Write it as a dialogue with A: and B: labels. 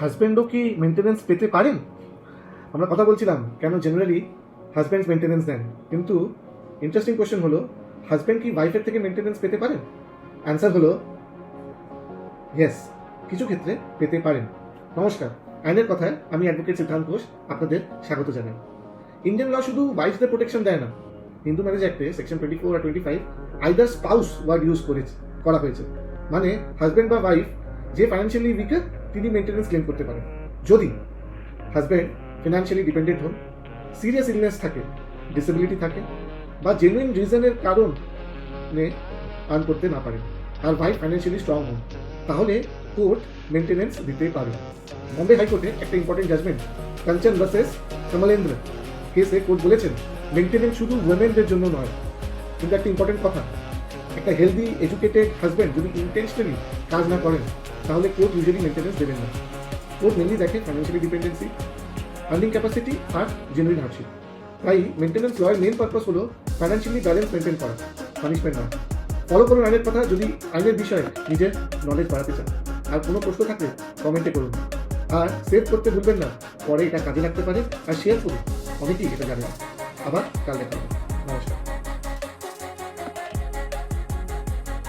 A: হাজব্যান্ডও কি মেনটেনেন্স পেতে পারেন? আমরা কথা বলছিলাম কেন জেনারেলি হাজব্যান্ড মেনটেনেন্স দেন, কিন্তু ইন্টারেস্টিং কোয়েশ্চেন হলো হাজব্যান্ড কি ওয়াইফের থেকে মেনটেনেন্স পেতে পারেন? অ্যান্সার হলো ইয়েস, কিছু ক্ষেত্রে পেতে পারেন। নমস্কার, আইনের কথায় আমি অ্যাডভোকেট সিদ্ধান্ত ঘোষ আপনাদের স্বাগত জানাই। ইন্ডিয়ান ল শুধু ওয়াইফদের প্রোটেকশন দেয় না, হিন্দু ম্যারেজ অ্যাক্টে সেকশন 24 আর 25 আইদার স্পাউস ওয়ার্ড ইউজ করা হয়েছে, মানে হাজব্যান্ড বা ওয়াইফ যে ফাইন্যান্সিয়ালি উইকার তিনি মেনটেনেন্স ক্লেম করতে পারেন যদি হাজব্যান্ড ফিনান্সিয়ালি ডিপেন্ডেন্ট হন, সিরিয়াস ইলনেস থাকে, ডিসেবিলিটি থাকে, বা জেনুইন রিজনের কারণে আর্ন করতে না পারেন, আর ওয়াইফ ফাইন্যান্সিয়ালি স্ট্রং হন, তাহলে কোর্ট মেনটেনেন্স দিতে পারে। বম্বে হাইকোর্টে একটা ইম্পর্টেন্ট জাজমেন্ট কাঞ্চন ভার্সেস কমলেন্দ্র কেসে কোর্ট বলেছেন মেনটেনেন্স শুধু ওমেনদের জন্য নয়। কিন্তু একটা ইম্পর্টেন্ট কথা, একটা হেলদি এডুকেটেড হাজব্যান্ড যদি ইন্টেনশনালি কাজ না করেন তাহলে কোর্ট ইউজুয়ালি মেনটেনেন্স দেবেন না। কোর্ট মেনলি দেখে ফাইন্যান্সিয়ালি ডিপেন্ডেন্সি, আর্নিং ক্যাপাসিটি আর জেনুইন হার্ডশিপ। তাই মেনটেনেন্স লয়ের মেন পারপাস হলো ফাইন্যান্সিয়ালি ব্যালেন্স মেনটেন করা, পানিশমেন্ট না। ফলো করুন আইনের কথা যদি আইনের বিষয়ে নিজের নলেজ বাড়াতে চান। আর কোনো প্রশ্ন থাকলে কমেন্টে করুন, আর সেভ করতে ভুলবেন না, পরে এটা কাজে লাগতে পারে। আর শেয়ার করুন, অনেকেই এটা জানে না। আবার কাল দেখা হবে। নমস্কার।